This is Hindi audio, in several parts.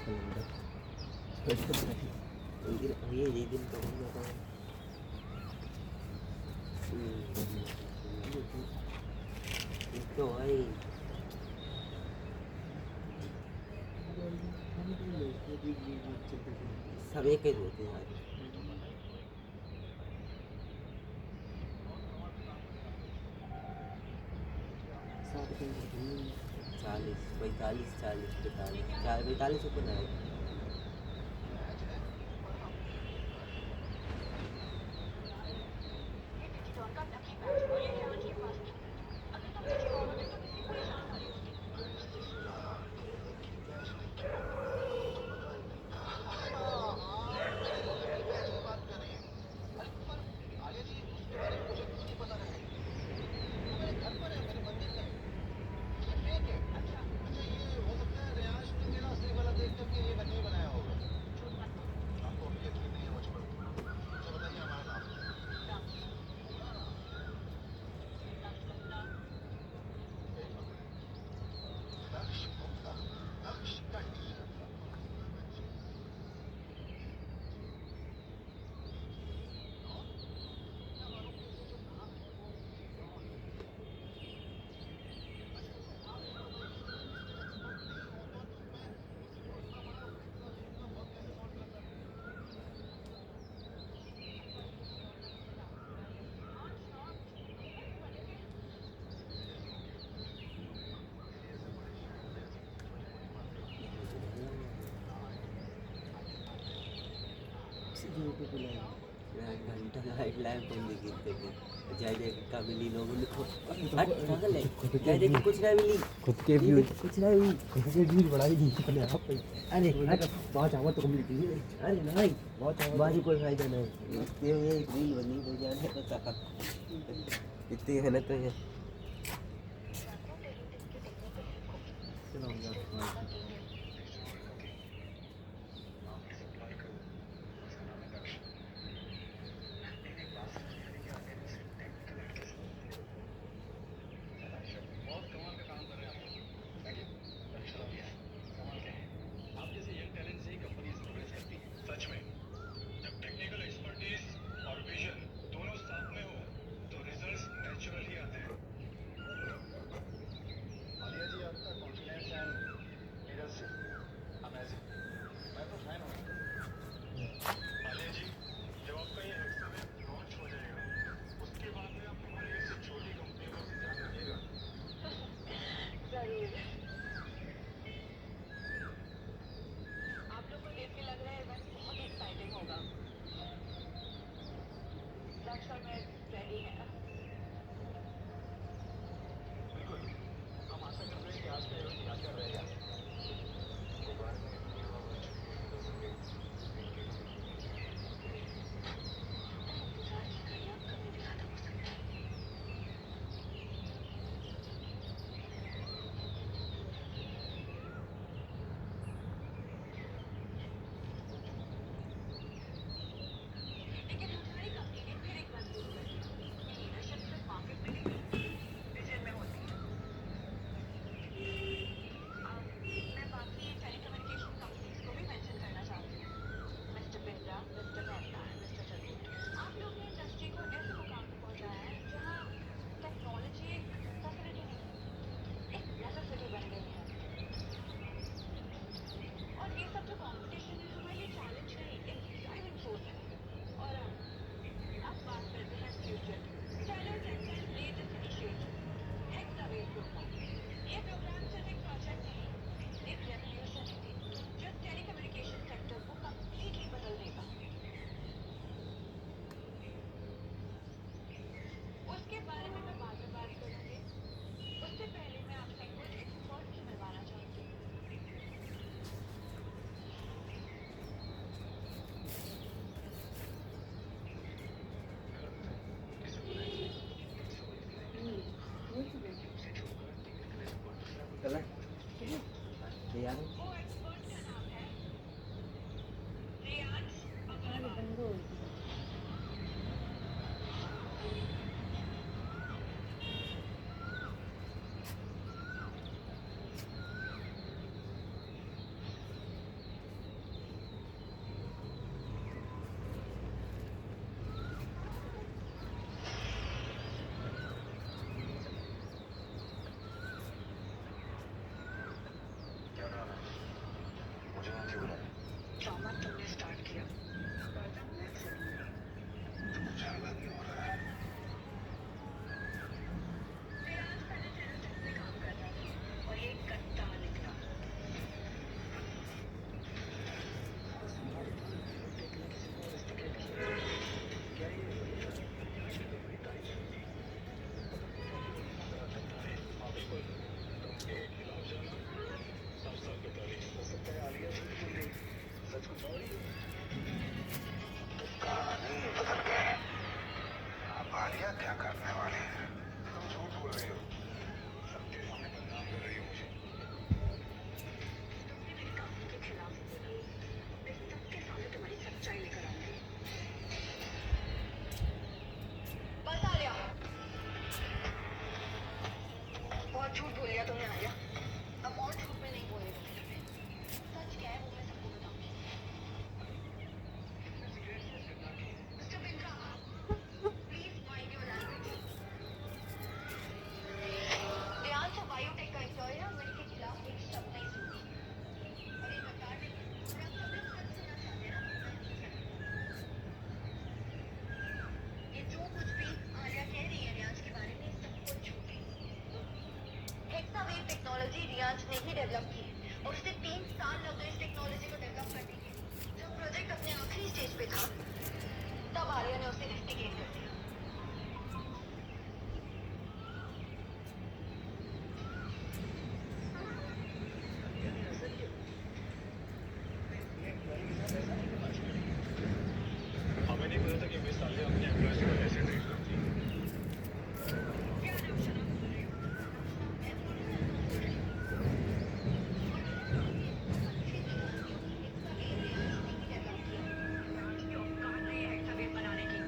ये दिन करूँगा तो भाई सब एक ही होते हैं यार। 40 45 40 45 45 ऊपर ना घंटा लाइट लैंप होंगे गिरते थे जय जय का मिली लोगों ने हट पागल है जय जय की कुछ ना मिली खुद के व्यू कुछ ना मिली खुद के व्यू बढ़ाई दी अपने आप पे। अरे हट बहुत आवाज तो कंप्लीट की अरे नहीं बाजी कोई फायदा नहीं ये रील बनी तो जाने पता इतनी मेहनत है तब आर्या ने उसे इन्वेस्टिगेट कर दिया। हमें नहीं पता था कि मिस आलिया अपने एम्प्लॉयज को ऐसे ट्रीट करती है। क्या नाम शराब बोल रही हो? की औकात नहीं है एक्सरवेट बनाने की।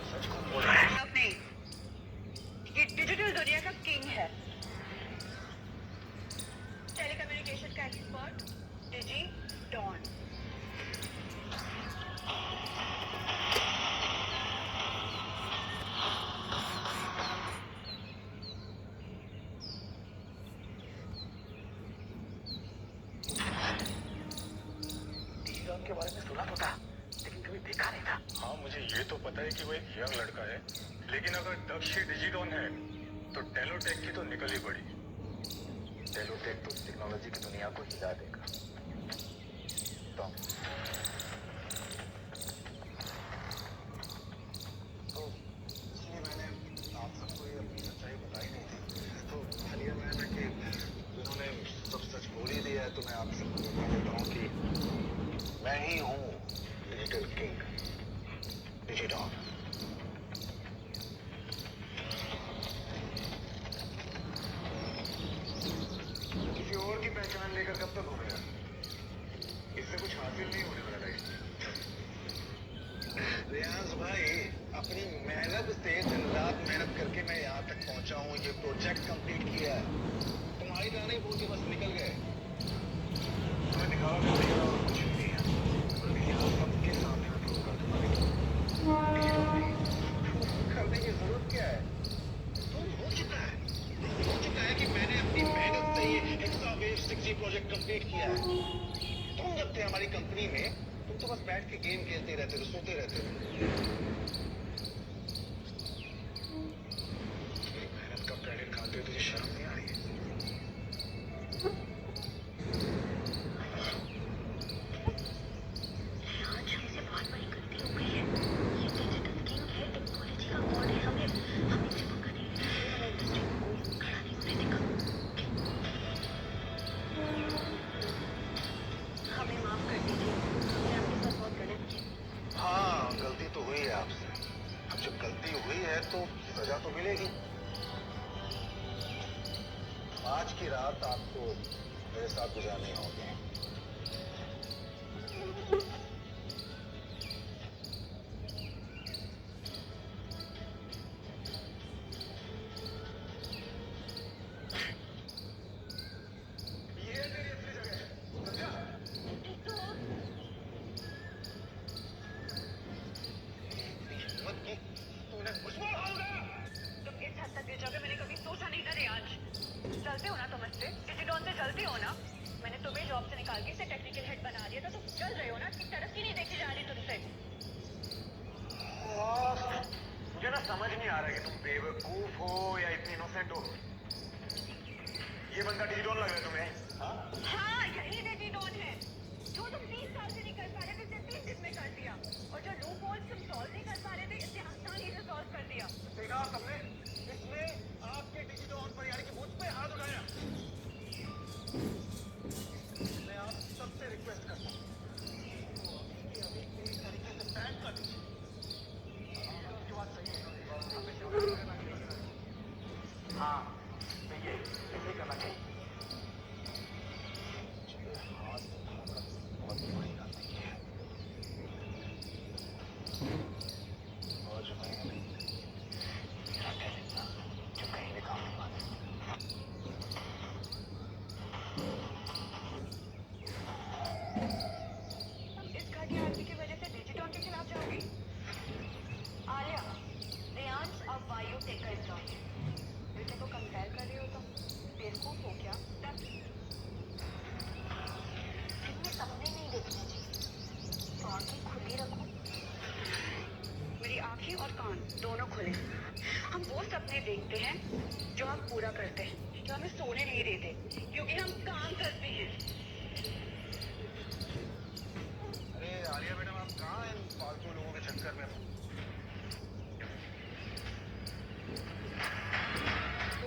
सच खूब बोल रहा है। अब नहीं, ये डिजिटल दुनिया का किंग है। टेलीकम्युनिकेशन का एक्सपर्ट, डिजी डॉन। डीजॉन के बारे में सुना तो था, लेकिन कभी देखा नहीं था। हाँ, मुझे ये तो पता है कि वो एक यंग लड़का है, लेकिन अगर दक्ष ही डिजिडॉन है, तो टेलोटेक की तो निकल ही पड़ी। टेलोटेक तो टेक्नोलॉजी की दुनिया को हिला देगा। तो इसलिए मैंने आप सबको ये अपनी सच्चाई बताई नहीं थी। तो हालिया में ना कि उन्होंने सब सच बोल ही दिया है, तो मैं आप सबको बता देता हूँ कि मैं ही हूँ डिजिटल किंग, डिजिडॉन। किसी और की पहचान लेकर कब तक घूमेगा? इससे कुछ हासिल नहीं होने वाला लाइफ में। रियाज भाई, अपनी मेहनत से दिन रात मेहनत करके मैं यहाँ तक पहुँचा हूँ, ये प्रोजेक्ट कंप्लीट किया है। तुम्हारी तरह नहीं बोल के बस निकल गए। तुम्हें दिखावा करने का और कुछ भी नहीं है, बल्कि यहाँ सबके सामने मैं प्रूव कर दूंगा कि करने की जरूरत क्या है? तुम हो चुका है, हो चुका है कि मैंने अपनी मेहनत से ये हेक्सावेव 6G प्रोजेक्ट कंप्लीट किया है। तुम जब थे हमारी कंपनी में, तुम तो बस बैठ के गेम खेलते रहते थे, सोते रहते थे। मेरी मेहनत का क्रेडिट खाते हुए तुझे शर्म नहीं आ रही है? आज हमसे बहुत बड़ी गलती हो गई है। ये डिजिटल किंग है, टेक्नोलॉजी का गॉड है। हमें इसे मौका नहीं देना चाहिए, हमें इंडस्ट्री को कोई खड़ा नहीं होने देगा। हमें माफ कर दीजिए, हमने आपके साथ बहुत गलत किया। हाँ, गलती तो हुई है आपसे। अब जब गलती हुई है तो सजा तो मिलेगी। आज की रात आपको मेरे साथ गुजारनी होगी। ये है तेरी असली जगह, समझा? इतनी हिम्मत की तूने मुझ पर होगा। तुम इस हद तक गिर जाओगे, मैंने कभी सोचा नहीं था रियाज। जलते हो ना तुम इससे, डिजिडॉन से जलते हो ना। मैंने तुम्हें जॉब से निकाल के इसे टेक्निकल हेड बना दिया था, तुम जल रहे हो ना। कि तरक्की नहीं देखी जा रही तुमसे। मुझे ना समझ नहीं आ रहा कि तुम बेवकूफ हो या इतनी इनोसेंट हो। ये बंदा डिजिटॉन लग रहा है तुम्हें? हाँ? हाँ, यही डिजिडॉन है। जो तुम 20 साल से नहीं कर पा रहे थे, इसे 3 दिन में कर दिया। और जो लूप होल्स तुम सॉल्व नहीं कर पा रहे थे, इसे आसानी से सॉल्व कर दिया। देखा सबने? इसने आपके डिजिटॉन पर यानी कि मुझ पे हाथ उठाया। मैं आप सबसे रिक्वेस्ट करता हूँ, अभी अभी पूरी तरीके से पैक कर दीजिए। आपकी बात सही है, आप इसे उड़ा देना चाहिए। हाँ, तो ये ऐसे ही करना चाहिए। हाथ उठाना बहुत बड़ी गलती है। और जो मैं नहीं, मेरा टैलेंट ना, जो कहीं भी काम नहीं आने। पूरा करते जो हमें सोने नहीं देते, क्योंकि हम काम करते हैं। अरे आलिया मैडम, आप कहाँ हैं इन फालतू लोगों के चक्कर में?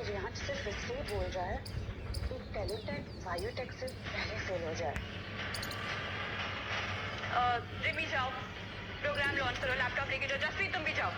रियाज सिर्फ इसलिए बोल रहा है कि टेलीटेक बायोटेक से पहले फेल हो जाए। जिमी जाओ, प्रोग्राम लॉन्च करो, लैपटॉप लेके जाओ। जसप्रीत तुम भी जाओ।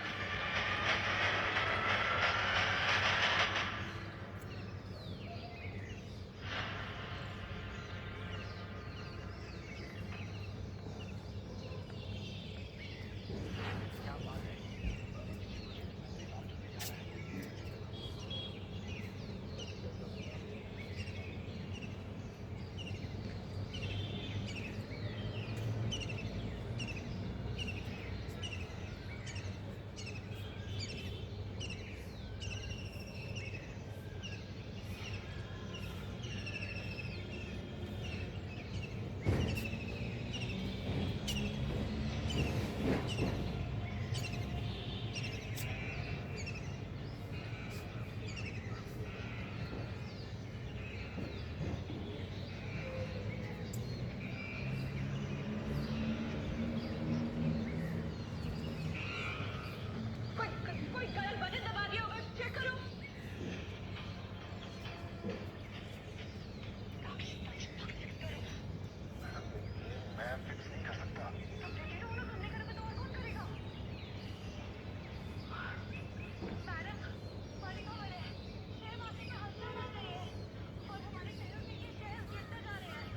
कोई गलत बटन दबा दिया होगा, चेक करो। मैं फिक्स नहीं कर सकता। हमने करा तो और कौन करेगा? मैडम, मालिका बड़े शेयर मार्केट में हंसना ना चाहिए, और हमारे शेयरों में ये शेयर गिरते जा रहे हैं।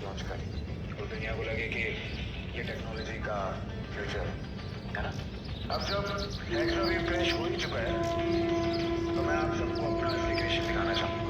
लॉन्च करी तो दुनिया को लगे कि ये टेक्नोलॉजी का फ्यूचर है ना। अब जब टेक्नोलॉजी क्रैश हो ही चुका है तो मैं आप सबको अपना एप्लीकेशन दिखाना चाहूँगा।